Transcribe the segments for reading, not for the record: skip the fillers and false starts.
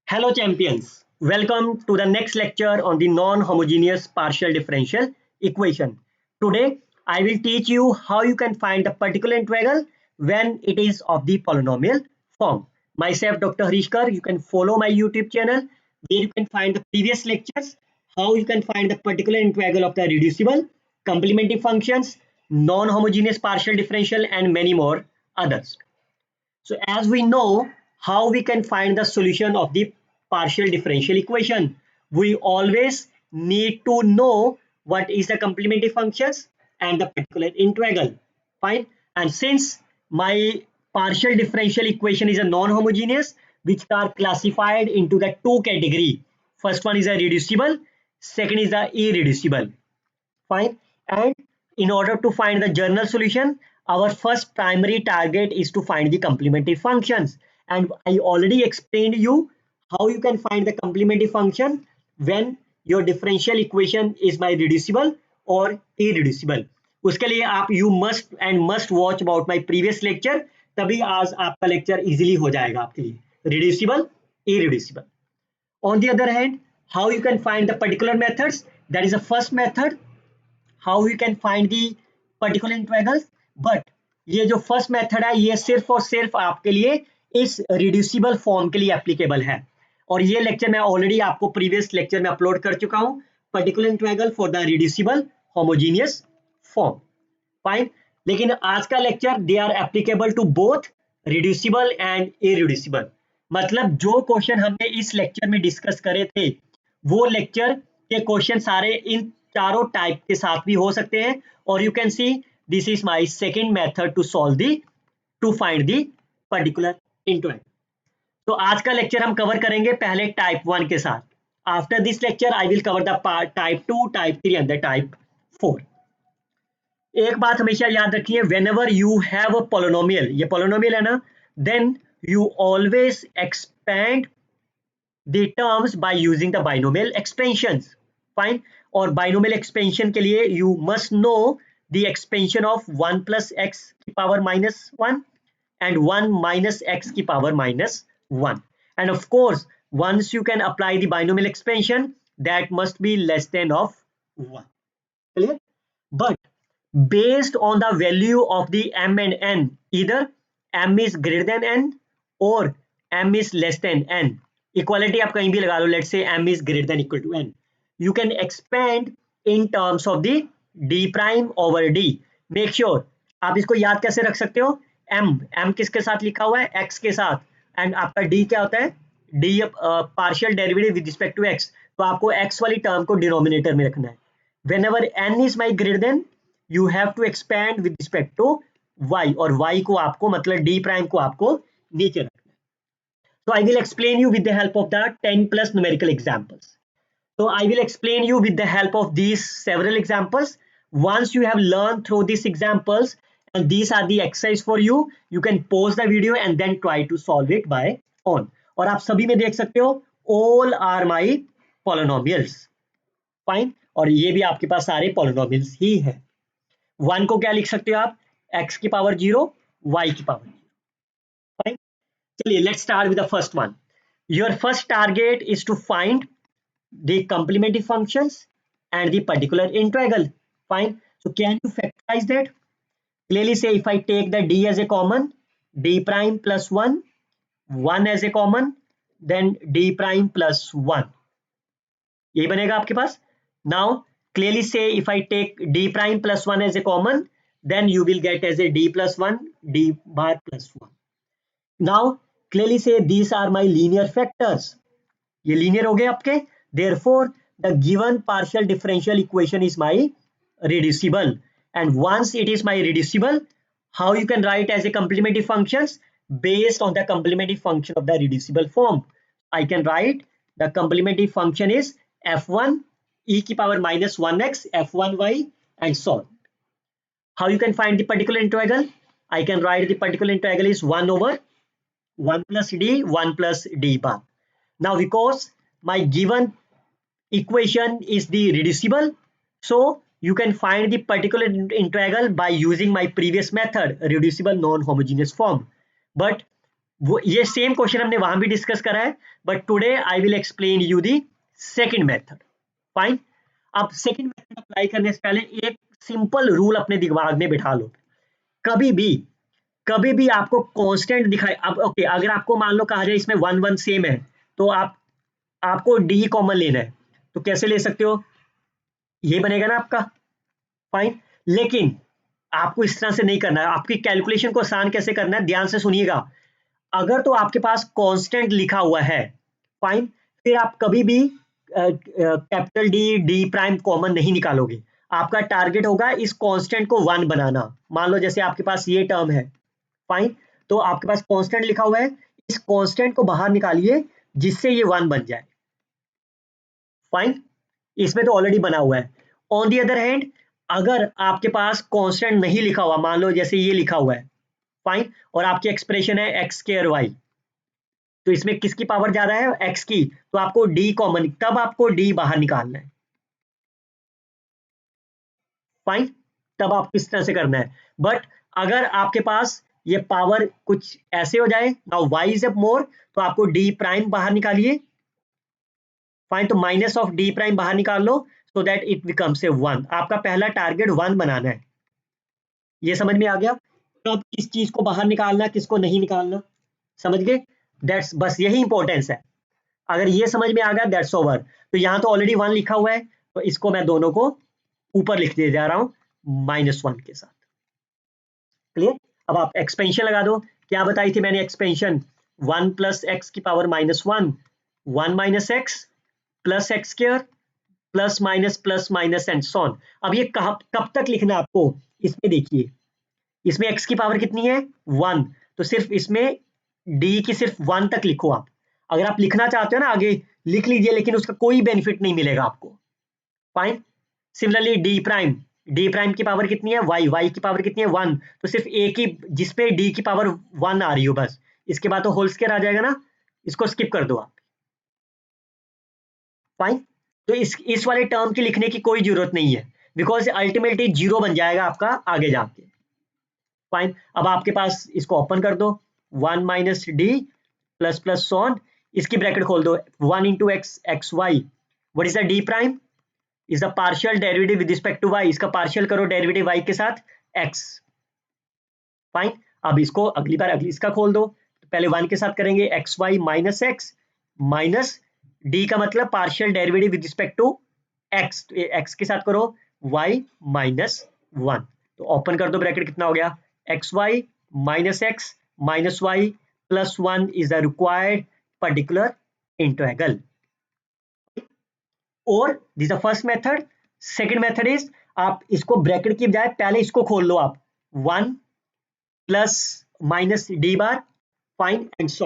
Hello champions, welcome to the next lecture on the non-homogeneous partial differential equation. Today I will teach you how you can find the particular integral when it is of the polynomial form. Myself Dr. Harishkar, you can follow my YouTube channel where you can find the previous lectures, how you can find the particular integral of the reducible, complementary functions, non-homogeneous partial differential and many more others. So as we know how we can find the solution of the partial differential equation, we always need to know what is the complementary functions and the particular integral. Fine. And since my partial differential equation is a non-homogeneous, which are classified into the two category. First one is a reducible, second is the irreducible. Fine. And in order to find the general solution, our first primary target is to find the complementary functions. And I already explained you how you can find the complementary function when your differential equation is by reducible or irreducible. उसके लिए आप you must watch about my previous lecture, तभी आज आपका lecture easily हो जाएगा आपके लिए reducible, irreducible. On the other hand, how you can find the particular methods, that is the first method, how we can find the particular integrals. But ये जो first method है ये सिर्फ और सिर्फ आपके लिए इस रिड्यूसिबल फॉर्म के लिए एप्लीकेबल है और ये लेक्चर मैं ऑलरेडी आपको प्रीवियस लेक्चर में अपलोड कर चुका हूं particular integral for the reducible homogeneous form. Fine. लेकिन आज का lecture they are applicable to both reducible and irreducible. मतलब जो क्वेश्चन हमने इस लेक्चर में डिस्कस करे थे वो लेक्चर के क्वेश्चन सारे इन चारों टाइप के साथ भी हो सकते हैं और you can see this is my second method to solve the to find the particular integral. तो आज का लेक्चर हम कवर करेंगे पहले टाइप 1 के साथ. After this lecture I will cover the type 2, type 3 and the type 4. एक बात हमेशा याद रखिए, whenever you have a polynomial, ये polynomial है ना, then you always expand the terms by using the binomial expansions. Fine. और binomial expansion के लिए you must know the expansion of 1 plus x की power minus 1 and 1 minus x की power minus 1. And of course, once you can apply the binomial expansion, that must be less than of 1. Clear? But based on the value of the m and n, either m is greater than n or m is less than n, equality आप कहीं भी लगा लो, let's say m is greater than equal to n, you can expand in terms of the d prime over d. Make sure आप इसको याद कैसे रख सकते हो, m किसके साथ लिखा हुआ है, x के साथ, एंड आपका d क्या होता है, d partial derivative with respect to x, तो आपको x वाली टर्म को डिनोमिनेटर में रखना है. whenever n is my greater than, you have to expand with respect to y और y को आपको मतलब d prime को आपको नीचे रखना है. So I will explain you with the help of the 10 plus numerical examples. So I will explain you with the help of these several examples. Once you have learned through these examples and these are the exercise for you, you can pause the video and then try to solve it by own. और आप सभी में देख सकते हो all are my polynomials. Fine. और ये भी आपके पास सारे polynomials ही है. 1 को क्या लिख सकते हो आप, x की पावर 0, y की पावर 0. फाइन. चलिए let's start with the first one. Your first target is to find the complementary functions and the particular integral. Fine. So can you factorize that? Clearly say if I take the d as a common, d prime plus 1, 1 as a common, then d prime plus 1. यही बनेगा आपके पास. Now clearly say if I take d prime plus 1 as a common, then you will get as a d plus 1, d bar plus 1. Now clearly say these are my linear factors. ये linear हो गए आपके. Therefore the given partial differential equation is my reducible. And once it is my reducible, how you can write as a complementary functions based on the complementary function of the reducible form. I can write the complementary function is f1 e की power minus 1x f1y and so on. How you can find the particular integral? I can write the particular integral is 1 over 1 plus d 1 plus d bar. Now because my given equation is the reducible, so you can find the particular integral by using my previous method, reducible non-homogeneous form. But वो ये same question हमने वहां भी discuss करा है, but today I will explain you the second method. Fine. अब second method apply करने से पहले एक सिंपल रूल अपने दिमाग में बिठा लो। कभी भी कभी भी आपको कांस्टेंट दिखाए, अब ओके अगर आपको मान लो कहा जाए इसमें 1 1 सेम है, तो आपको डी कॉमन लेना है, तो कैसे ले सकते हो, ये बनेगा ना आपका। फाइन। लेकिन आपको इस तरह से नहीं करना है, आपकी कैलकुलेशन को आसान कैसे करना है ध्यान से सुनिएगा। अगर तो आपके पास कांस्टेंट लिखा हुआ है, फाइन, फिर आप कभी भी capital D D prime common नहीं निकालोगे। आपका टारगेट होगा इस कांस्टेंट को 1 बनाना। मान लो जैसे आपके पास ये टर्म है, फाइन, तो आपके पास कांस्टेंट लिखा हुआ है, इस कांस्टेंट को बाहर निकालिए जिससे ये 1 बन जाए। फाइन। इसमें तो ऑलरेडी बना हुआ है। ऑन दी अदर हैंड, अगर आपके पास कांस्टेंट नहीं लिखा हुआ, मान लो जैसे ये लिखा हुआ है, फाइन, और आपकी एक्सप्रेशन है एक्स स्क्वायर वाई, तो इसमें किसकी पावर ज्यादा है, एक्स की, तो आपको डी कॉमन, तब आपको डी बाहर निकालना है। फाइन। तब आप किस तरह से करना है। बट अगर आपके पास ये पावर कुछ ऐसे हो जाए, now Y is up more, तो आपको डी प्राइम बाहर निकालिए। फाइन। तो माइनस ऑफ डी प्राइम बाहर निकाल लो, so that it becomes a 1। आपका पहला टारगेट 1 बनाना है। ये समझ में आ गया। कब किस चीज को बाहर निकालना, किसको नहीं निकालना, समझ गए। दैट्स बस यही इंपॉर्टेंस है। अगर ये समझ में आ गया दैट्स ओवर। तो यहाँ तो ऑलरेडी 1 लिखा हुआ है, तो इसको मैं दोनों को ऊपर लिख दे जा रहा हूं -1 के साथ। क्लियर। अब आप एक्सपेंशन लगा दो। क्या बताई थी मैंने एक्सपेंशन, 1 प्लस एक्स की power -1, 1 minus X plus X square plus minus and so on. अब ये कब तक लिखना है आपको, इसमें देखिए, इसमें x की पावर कितनी है 1, तो सिर्फ इसमें d की सिर्फ 1 तक लिखो आप। अगर आप लिखना चाहते हो ना आगे, लिख लीजिए, लेकिन उसका कोई बेनिफिट नहीं मिलेगा आपको। फाइन। सिमिलरली डी प्राइम की पावर कितनी है y की पावर कितनी है 1, तो सिर्फ a की, जिसपे d की पावर 1 आ रही हो बस, इसके बाद तो होल स्क्वायर आ जाएगा ना, इसको स्किप कर दो आप। फाइन। तो इस वाले टर्म की लिखने की कोई जरूरत नहीं है, बिकॉज अल्टीमेटली जीरो बन जाएगा आपका आगे जाके। फाइन। अब आपके पास इसको ओपन कर दो, 1 minus D plus plus so on, इसकी ब्रैकेट खोल दो, 1 into X X Y, what is the D prime, is the partial derivative with respect to Y, इसका पार्शियल करो डेरिवेटिव वाई के साथ एक्स। फाइन। अब इसको अगली बार अगली इसका खोल दो, तो पहले 1 के साथ करेंगे X Y minus X, minus D का मतलब partial derivative with respect to X, तो एक्स के साथ करो वाई -1, तो ओपन कर दो ब्रैकेट, कितना हो गया x Y minus y plus 1 is the required particular integral. और this the first method. Second method is, आप इसको ब्रैकेट की बजाय पहले इसको खोल लो आप, 1 plus minus D bar, fine and so.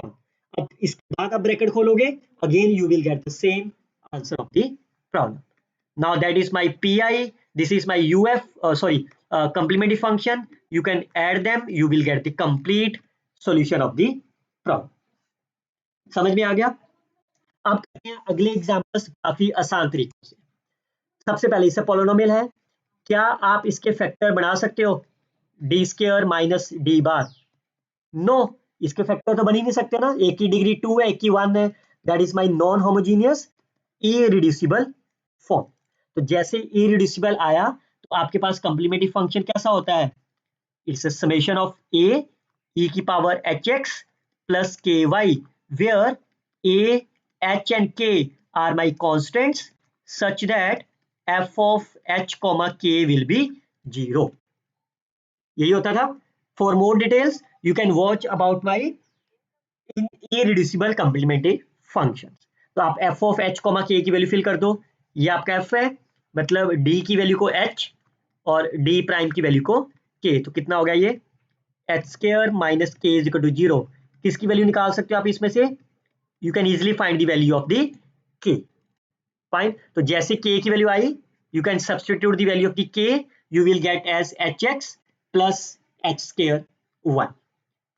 अब इसके बाद आप ब्रैकेट खोलोगे, again you will get the same answer of the problem. Now that is my pi, this is my uf, sorry, complementary function. You can add them, you will get the complete solution of the problem. समझ में आ गया। अब करते हैं अगले examples काफी आसान तरीकों से। सबसे पहले इससे पॉलिनोमियल है, क्या आप इसके फैक्टर बना सकते हो, D square minus D bar, no, इसके फैक्टर तो बन ही नहीं सकते ना, एक की डिग्री 2 है, एक की 1 है, that is my non homogeneous irreducible form. तो जैसे इरिड्यूसिबल आया, तो आपके पास कंप्लीमेंट्री फंक्शन कैसा होता है, it's a summation of a e की power h x plus k y, where a h and k are my constants such that f of h comma k will be 0। यही होता था। For more details you can watch about my irreducible complementary function. तो आप F of h comma के की value fill कर दो, ये आपका एफ है, मतलब डी की वैल्यू को एच और डी प्राइम की वैल्यू को के, तो कितना हो गया ये h square minus k is equal to 0। किसकी वैल्यू निकाल सकते हो आप इसमें से, you can easily find the value of the k. Fine. तो जैसे के की वैल्यू आई, you can substitute the value of the k, you will get as h x plus h square 1।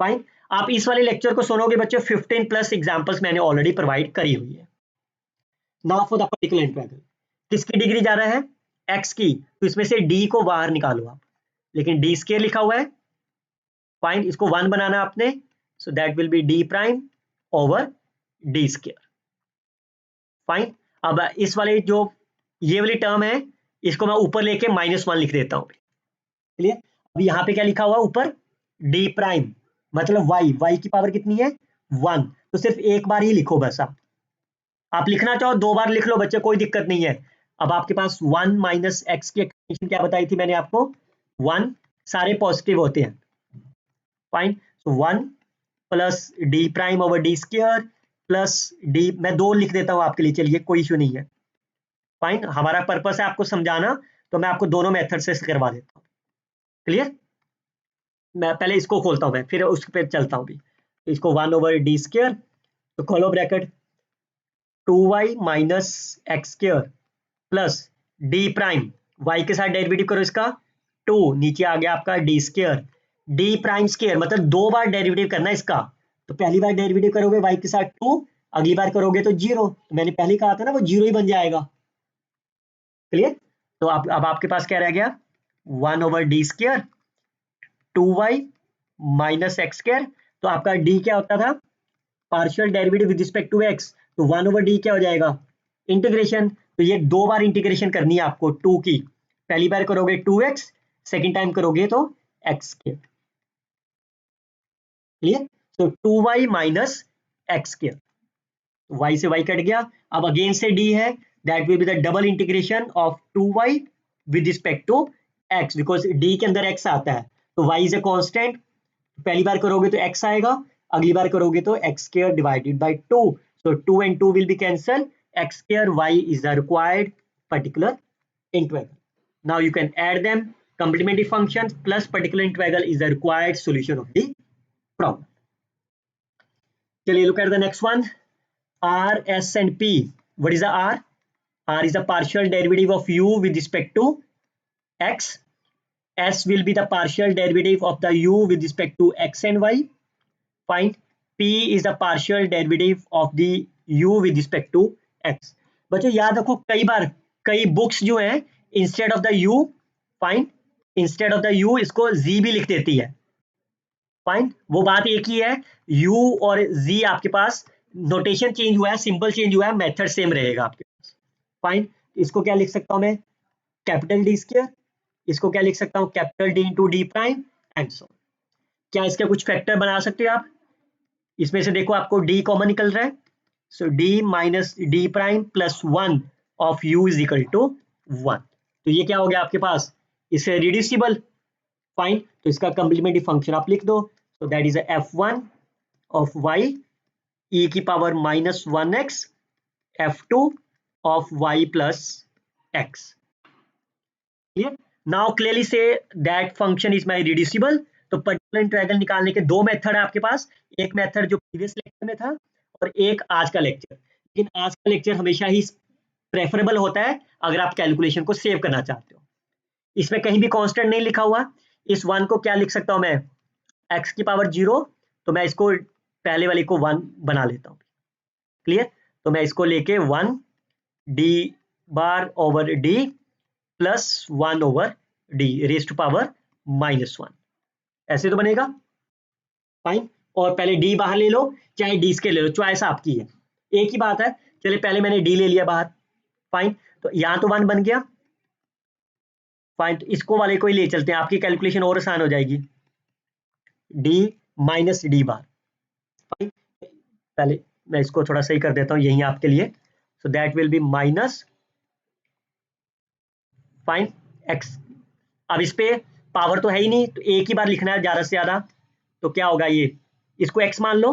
Fine. आप इस वाले लेक्चर को सुनोगे बच्चों, 15 प्लस एग्जांपल्स मैंने ऑलरेडी प्रोवाइड करी हुई है। Now for the particular integral, किसकी डिग्री जा रहा है एक्स की, तो इसमें से डी को बाहर निकालो आप, लेकिन डी स्क्वायर लिखा हुआ है। फाइन। इसको 1 बनाना आपने, so that will be d prime over d square. Fine. अब इस वाले जो ये वाली टर्म है इसको मैं ऊपर लेके -1 लिख देता हूं. क्लियर. अब यहाँ पे क्या लिखा हुआ ऊपर d प्राइम मतलब y की पावर कितनी है 1, तो सिर्फ एक बार ही लिखो बस. आप लिखना चाहो 2 बार लिख लो बच्चे, कोई दिक्कत नहीं है. अब आपके पास 1 माइनस एक्स की एक्सप्रेशन क्या बताई थी मैंने आपको, 1 सारे पॉजिटिव होते हैं. फाइन. सो 1 plus D prime over D square plus D, मैं 2 लिख देता हूं आपके लिए, चलिए कोई इशू नहीं है. फाइन. हमारा पर्पस है आपको समझाना, तो मैं आपको दोनों मेथड से करवा देता हूं. क्लियर. मैं पहले इसको खोलता हूं, मैं फिर उस पर चलता हूं भी. इसको 1 ओवर डी स्क्वायर, तो खोलो bracket, 2y minus X square plus D prime, y के साथ डेरिवेटिव करो इसका 2, नीचे आ गया आपका D square, D prime square मतलब 2 बार डेरिवेटिव करना है इसका. तो पहली बार डेरिवेटिव करोगे y के साथ 2, अगली बार करोगे तो 0. तो मैंने पहले कहा था ना वो 0 ही बन जाएगा. क्लियर. तो अब आपके पास क्या रह गया 1 over D square 2y minus X square. तो आपका d क्या होता था, partial derivative with respect to x, तो 1 ओवर डी क्या हो जाएगा इंटीग्रेशन. तो ये 2 बार इंटीग्रेशन करनी है आपको 2 की. पहली बार करोगे 2x, सेकेंड टाइम करोगे तो x स्क्वायर. क्लियर. तो 2y minus X square, y से y कट गया. अब अगेन से d है, that will be the double integration of 2y with respect to x, because d के अंदर x आता है. तो y इज ए कांस्टेंट, पहली बार करोगे तो x आएगा, अगली बार करोगे तो x square divided by 2. So 2 and 2 will be cancelled. X square y is the required particular integral. Now you can add them. Complementary functions plus particular integral is the required solution of the problem. Chaliye, look at the next one. R, S and P. What is the R? R is the partial derivative of u with respect to x. S will be the partial derivative of the u with respect to x and y. Find P is the partial derivative of the u with respect to x. बच्चों याद रखो कई बार कई books जो है instead of the u, fine, instead of the u इसको z भी लिख देती है. फाइन. वो बात एक ही है, u और z आपके पास नोटेशन चेंज हुआ है, सिंबल चेंज हुआ है, मेथड सेम रहेगा आपके पास. फाइन. इसको क्या लिख सकता हूं मैं, कैपिटल डी स्क्वायर. इसको क्या लिख सकता हूं, capital D into D prime and so. क्या इसके कुछ फैक्टर बना सकते हो आप. इसमें से देखो आपको d कॉमन निकल रहा है, so d minus D prime plus 1 of u is equal to 1. तो ये क्या हो गया आपके पास, इसे रिड्यूसिबल. फाइन. तो इसका कंप्लीमेंट्री फंक्शन आप लिख दो, so that is f1 of y e की power minus 1x f2 of y plus x. Clear. Now clearly say that function is my reducible. तो पर्टिकुलर इंटीग्रल निकालने के 2 मेथड है आपके पास, एक मेथड जो प्रीवियस लेक्चर में था और एक आज का लेक्चर. लेकिन आज का लेक्चर हमेशा ही प्रेफरेबल होता है अगर आप कैलकुलेशन को सेव करना चाहते हो. इसमें कहीं भी कांस्टेंट नहीं लिखा हुआ. इस 1 को क्या लिख सकता हूं मैं, x की पावर 0, तो मैं इसको पहले वाले को 1 बना लेता हूं. क्लियर. तो मैं इसको लेके 1 d bar over d plus 1 over d raise to power -1, ऐसे तो बनेगा. फाइन. और पहले d बाहर ले लो, चाहे d स्क्वायर ले लो, चॉइस आपकी है, एक ही बात है. चलिए पहले मैंने d ले लिया बाहर. फाइन. तो यहां तो 1 बन गया. फाइन. तो इसको वाले को ही ले चलते हैं, आपकी कैलकुलेशन और आसान हो जाएगी. d minus D bar. Fine. पहले मैं इसको थोड़ा सही कर देता हूं यही आपके लिए. So that will B minus, fine, x. अब इस पे पावर तो है ही नहीं, तो एक ही बार लिखना है ज्यादा से ज्यादा. तो क्या होगा ये, इसको x मान लो.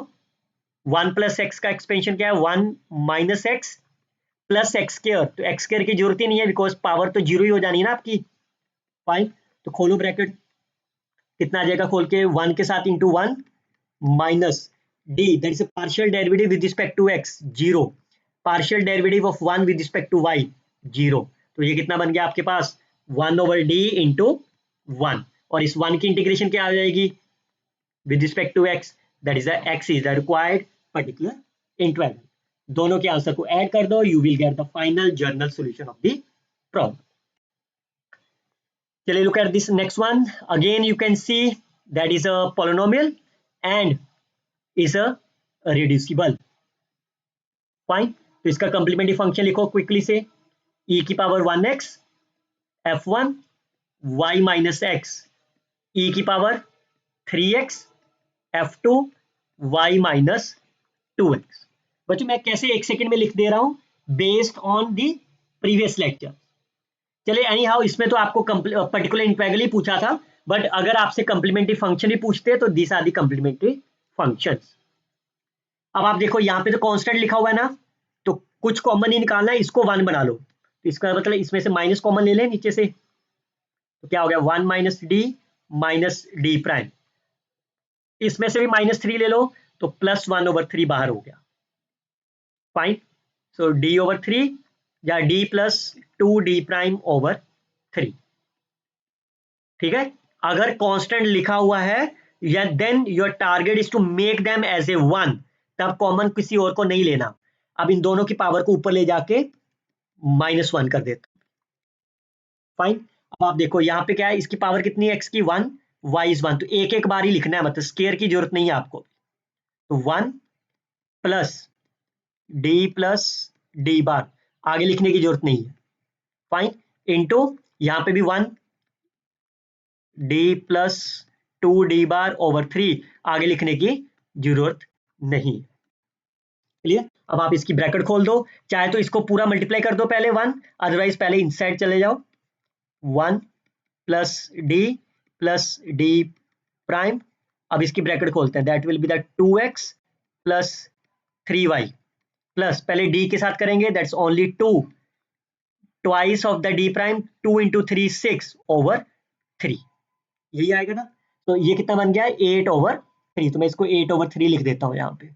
1 प्लस एक्स का एक्सपेंशन क्या है, 1 minus X plus X square. तो एक्स स्क्वायर की जरूरत ही नहीं है बिकॉज पावर तो 0 ही हो जानी है ना आपकी. फाइन. तो खोलो ब्रैकेट, कितना आ जाएगा खोल के, 1 के साथ into 1 minus D, that is partial derivative with respect to x 0, partial derivative of 1 with respect to y 0. तो ये कितना बन गया आपके पास, 1 ओवर डी इंटू 1, और इस 1 की इंटीग्रेशन क्या आ जाएगी with respect to x, that is x is the required particular integral. दोनों के आंसर को ऐड कर दो, you will get the final general solution of the problem. चलिए look at this next one. Again you can see that is a polynomial and is a reducible. Fine, तो इसका complementary function लिखो quickly से, e की power 1x f1 y minus x e की power 3x f2 y minus 2x। बच्चों मैं कैसे एक सेकंड में लिख दे रहा हूं, based on the previous lecture. चलिए एनी हाउ, इसमें तो आपको पर्टिकुलर इंटीग्रल ही पूछा था, बट अगर आपसे कंप्लीमेंट्री फंक्शन ही पूछते हैं तो this are the complementary functions. अब आप देखो यहाँ पे तो कांस्टेंट लिखा हुआ है ना, तो कुछ कॉमन ही निकालना है, इसको 1 बना लो, तो इसका मतलब इसमें से माइनस कॉमन ले लें नीचे से, तो क्या हो गया 1 माइनस डी प्राइम, इसमें से भी -3 ले लो तो +1/3 बाहर हो गया। फाइन, सो d/3 या d plus 2d prime over 3। ठीक है, अगर कांस्टेंट लिखा हुआ है या then your target is to make them as a 1, तब कॉमन किसी और को नहीं लेना। अब इन दोनों की पावर को ऊपर ले जाके -1 कर देता। फाइन, अब आप देखो यहाँ पे क्या है, इसकी पावर कितनी है, x की 1, y इज 1, तो एक एक बार ही लिखना है, मतलब स्केयर की जरूरत नहीं है आपको। तो 1 प्लस डी बार, आगे लिखने की जरूरत नहीं है। फाइन, इनटू यहाँ पे भी 1 डी प्लस 2d बार ओवर 3, आगे लिखने की जरूरत नहीं। क्लियर, अब आप इसकी ब्रैकेट खोल दो, चाहे तो इसको पूरा मल्टीप्लाई कर दो पहले 1, अदरवाइज पहले इनसाइड चले जाओ। 1 प्लस डी प्राइम, अब इसकी ब्रैकेट खोलते हैं, that will be the 2x plus 3y plus, पहले d के साथ करेंगे, that's only 2 twice of the D prime, 2 × 3 6/3, यही आएगा ना। तो ये कितना बन गया 8/3, तो मैं इसको 8/3 लिख देता हूं यहाँ पे।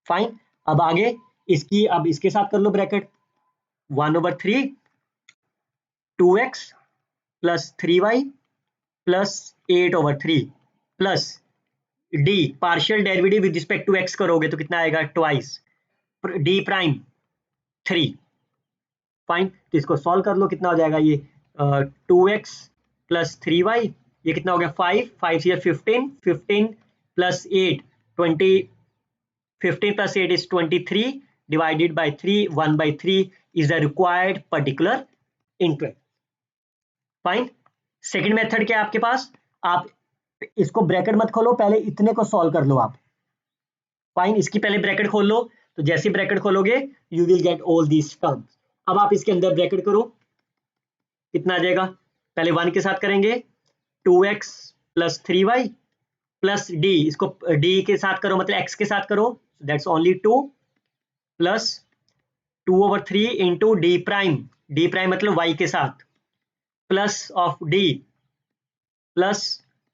फाइन, अब आगे इसकी, अब इसके साथ कर लो bracket, 1/3 2x plus 3y plus 8/3 plus d, partial derivative with respect to x करोगे तो कितना आएगा, ट्वाइस d प्राइम 3। फाइन, तो इसको सॉल्व कर लो, कितना हो जाएगा ये 2x प्लस 3y, ये कितना हो गया 5, 5 से 15, 15 plus 8 20, 15 plus 8 is 23 divided by 3, 1/3 is the required particular interval. Fine, second method क्या है आपके पास, आप इसको ब्रैकेट मत खोलो, पहले इतने को सॉल्व कर लो आप। फाइन, इसकी पहले ब्रैकेट खोल लो, तो जैसे ब्रैकेट खोलोगे you will get all these terms. अब आप इसके अंदर ब्रैकेट करो, कितना आ जाएगा, पहले 1 के साथ करेंगे 2x plus 3y plus d, इसको d के साथ करो मतलब x के साथ करो, that's only 2 plus 2/3 into D prime मतलब y के साथ, plus of d plus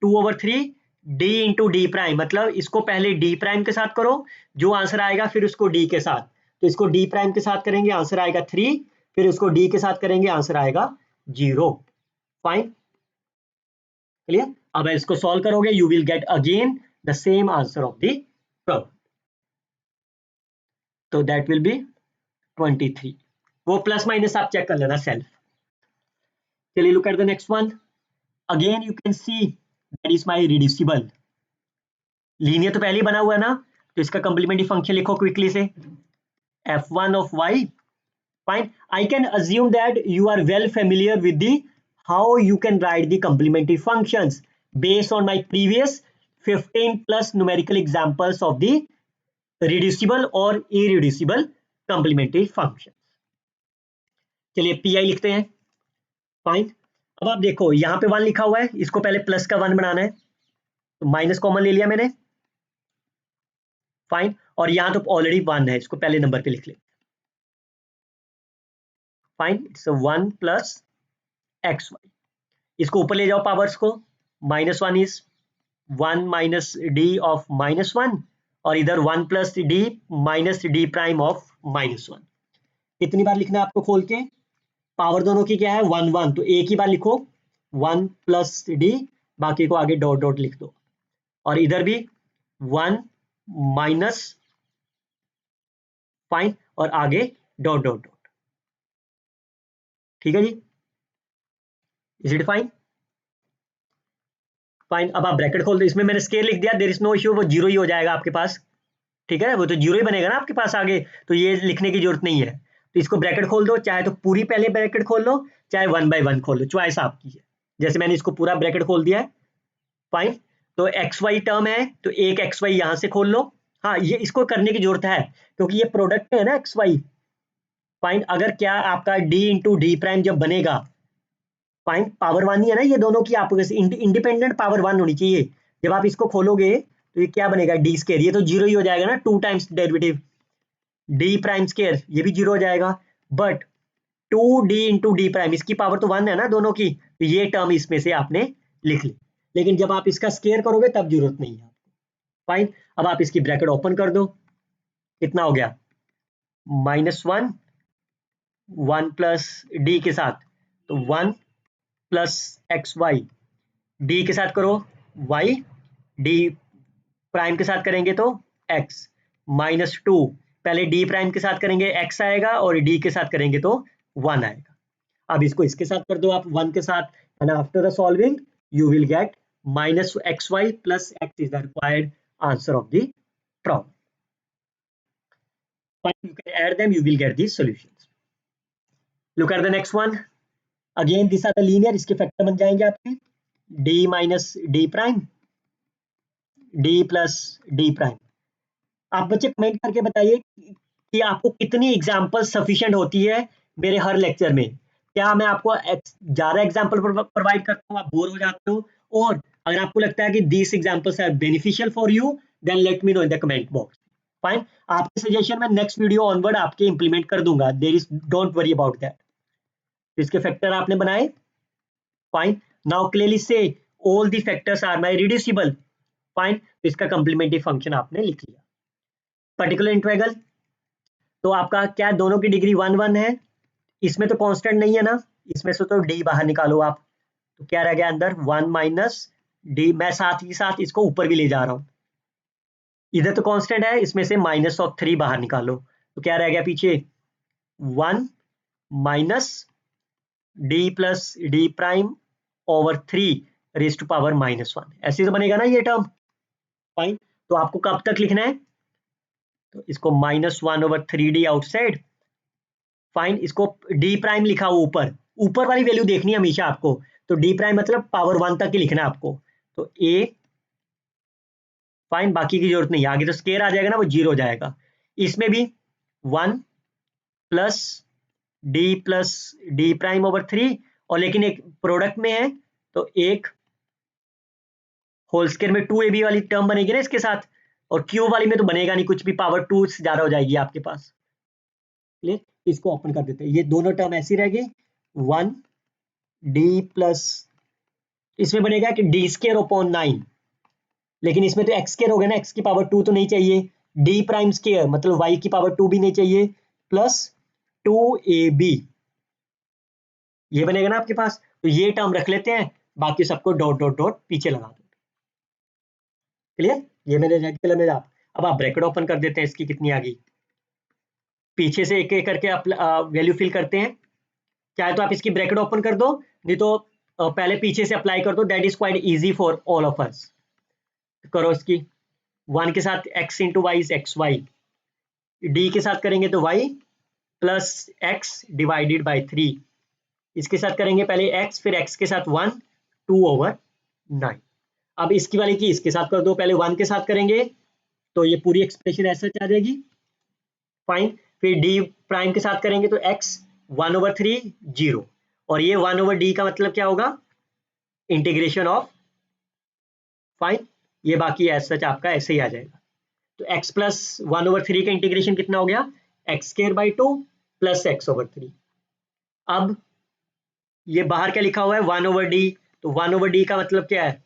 2/3 d into D prime, मतलब इसको पहले d प्राइम के साथ करो, जो आंसर आएगा फिर उसको d के साथ, तो इसको d प्राइम के साथ करेंगे आंसर आएगा 3, फिर उसको d के साथ करेंगे आंसर आएगा 0। फाइन, क्लियर, अब इसको सॉल्व करोगे you will gate again the same answer of the problem, तो दैट विल बी 23। वो प्लस माइनस आप चेक कर लेना सेल्फ। चलिए look at the next one, again you can see that is my reducible. Linear तो पहले ही बना हुआ है ना, तो इसका कंप्लीमेंट्री फंक्शन लिखो क्विकली से, f1 of y। fine, I can assume that you are well familiar with the how you can write the complementary functions based on my previous 15 plus numerical examples of the reducible or irreducible complementary functions। चलिए pi लिखते हैं। Fine, अब आप देखो यहाँ पे 1 लिखा हुआ है, इसको पहले प्लस का 1 बनाना है, तो माइनस कॉमन ले लिया मैंने। फाइन, और यहाँ तो ऑलरेडी 1 है, इसको पहले नंबर पे लिख ले। फाइन, इट्स 1 प्लस xy, इसको ऊपर ले जाओ पावर्स को, -1 इज 1 माइनस डी ऑफ -1, और इधर 1 plus D minus D prime of -1। कितनी बार लिखना है आपको खोल के, पावर दोनों की क्या है 1 1, तो एक ही बार लिखो 1 प्लस डी, बाकी को आगे डॉट डॉट लिख दो, और इधर भी 1 माइनस, फाइन, और आगे डॉट डॉट डॉट। ठीक है जी, इज इट फाइन। फाइन, अब आप ब्रैकेट खोल दो, इसमें मैंने स्केयर लिख दिया, देयर इज नो इश्यू, वो जीरो ही हो जाएगा आपके पास, ठीक है, वो तो जीरो ही बनेगा ना आपके पास आगे, तो ये लिखने की जरूरत नहीं है। तो इसको ब्रैकेट खोल दो, चाहे तो पूरी पहले ब्रैकेट खोल लो, चाहे 1/1 खोल लो, चॉइस आपकी है। जैसे मैंने इसको पूरा ब्रैकेट खोल दिया है, फाइन। तो एक्स वाई टर्म है, तो एक एक्स वाई यहां से खोल लो। हाँ, ये इसको करने की जरूरत है क्योंकि ये प्रोडक्ट है ना एक्स वाई। फाइन, अगर क्या आपका डी इंटू डी प्राइम जब बनेगा, फाइन, पावर वन ही है ना ये दोनों की, आपको इंडिपेंडेंट पावर वन होनी चाहिए। जब आप इसको खोलोगे तो ये क्या बनेगा, डी स्केयर, ये तो जीरो ही हो जाएगा ना, 2 times derivative D prime square, ये भी जीरो हो जाएगा। But 2d into D prime, इसकी पावर तो वन है ना दोनों की, तो ये टर्म इसमें से आपने लिख ली। लेकिन जब आप इसका स्केयर करोगे तब जरूरत नहीं है। फाइन, अब आप इसकी ब्रैकेट ओपन कर दो, कितना हो गया, -1 1 प्लस डी के साथ, तो 1 प्लस एक्स वाई, डी के साथ करो वाई, डी प्राइम के साथ करेंगे तो एक्स, -2, पहले डी प्राइम के साथ करेंगे एक्स आएगा, और डी के साथ करेंगे तो 1 आएगा। अब इसको इसके साथ कर दो आप 1 के साथ, and after the solving you will gate -xy plus x is the required answer of the problem. But you can add them, you will get these solutions. Look at the next one. Again, these are the linear, इसके factor बन जाएंगे आपके d minus d prime, d plus d prime. आप बच्चे comment करके बताइए कि आपको कितनी एग्जाम्पल सफिशिएंट होती है मेरे हर लेक्चर में। क्या मैं आपको ज्यादा एग्जाम्पल प्रोवाइड करता हूँ, आप बोर हो जाते हो, और अगर आपको लगता है कि this examples are beneficial for you, then let me know in the comment box. Fine, आपके सजेशन में नेक्स्ट वीडियो ऑनवर्ड आपके इंप्लीमेंट कर दूंगा, there is, don't worry about that. इसके फैक्टर आपने बनाए, फाइन, नाउ क्लियरली से all the factors are my reducible, fine, तो इसका कॉम्प्लीमेंट्री फंक्शन आपने लिख लिया। पर्टिकुलर इंटीग्रल, तो आपका क्या दोनों की डिग्री 1 1 है, इसमें तो कांस्टेंट नहीं है ना, इसमें से तो डी बाहर निकालो आप, तो क्या रह गया अंदर 1 माइनस डी, मैं साथ ही साथ इसको ऊपर भी ले जा रहा हूं, इधर तो कांस्टेंट है, इसमें से -3 बाहर निकालो, तो क्या रह गया पीछे 1 minus D plus D prime over 3 raise to power -1, ऐसे तो बनेगा ना ये टर्म। फाइन, तो आपको कब तक लिखना है, तो इसको -1/3d आउटसाइड, फाइन, इसको डी प्राइम लिखा हुआ ऊपर, ऊपर वाली वैल्यू देखनी है हमेशा आपको, तो डी प्राइम मतलब पावर 1 तक ही लिखना है आपको, तो ए, फाइन, बाकी की जरूरत नहीं, आगे तो स्केयर आ जाएगा ना, वो जीरो हो जाएगा। इसमें भी 1 प्लस डी प्राइम ओवर 3, और लेकिन एक प्रोडक्ट में है तो एक होल स्केयर में 2ab वाली टर्म बनेगी ना इसके साथ, और क्यूब वाली में तो बनेगा नहीं कुछ भी, पावर 2 से ज्यादा हो जाएगी आपके पास। क्लियर, इसको ओपन कर देते हैं, ये दोनों टर्म ऐसी रह गई, 1 डी प्लस, इसमें बनेगा कि डी स्केयर अपॉन 9, लेकिन इसमें तो एक्स स्केयर हो गया ना, एक्स की पावर 2 तो नहीं चाहिए, डी प्राइम स्केयर मतलब वाई की पावर 2 भी नहीं चाहिए, प्लस 2ab, ये बनेगा ना आपके पास, तो ये टर्म रख लेते हैं, बाकी सबको डॉट डॉट डॉट पीछे लगा दो। क्लियर, ये मेरे रेड कलर में आप, अब आप ब्रैकेट ओपन कर देते हैं, इसकी कितनी आ गई, पीछे से एक एक करके वैल्यू फिल करते हैं, चाहे तो आप इसकी ब्रैकेट ओपन कर दो, नहीं तो पहले पीछे से अप्लाई कर दो, that is quite easy for all of us. करो इसकी, 1 के साथ x into Y is X Y, D के साथ करेंगे तो y plus X divided by 3, इसके साथ करेंगे पहले x, फिर x के साथ 1 2/9। अब इसकी वाली की इसके साथ कर दो, पहले 1 के साथ करेंगे तो ये पूरी एक्सप्रेशन ऐसा आ जाएगी, फाइन, फिर डी प्राइम के साथ करेंगे तो x 1/3 0, और ये 1/d का मतलब क्या होगा, इंटीग्रेशन ऑफ, फाइन, ये बाकी एज सच आपका ऐसे ही आ जाएगा, तो x प्लस 1/3 का इंटीग्रेशन कितना हो गया, x square by 2 plus x/3। अब ये बाहर क्या लिखा हुआ है 1/d, तो 1/d का मतलब क्या है,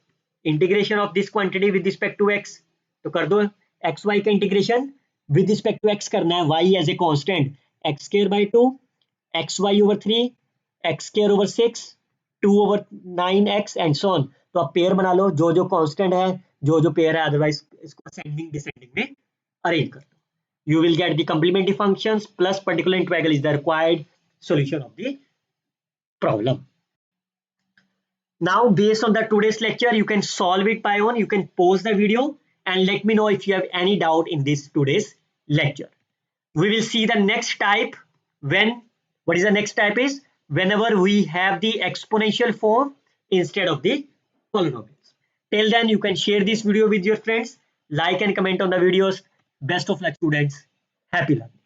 integration of this quantity with respect to x, तो कर दो एक्स वाई का integration with respect to x करना है, y as a constant, X square by 2 xy/3 x square over 6 2/9x and so on. तो आप पेयर बना लो, जो जो कांस्टेंट है, जो जो पेयर है, अदरवाइज इसको असेंडिंग डिसेंडिंग में अरेंज कर दो, you will get the complementary functions plus particular integral is the required solution of the problem. Now, based on the today's lecture, you can solve it by own. You can pause the video and let me know if you have any doubt in this today's lecture. We will see the next type when, what is the next type is whenever we have the exponential form instead of the polynomials. Till then, you can share this video with your friends, like and comment on the videos. Best of luck, students. Happy learning.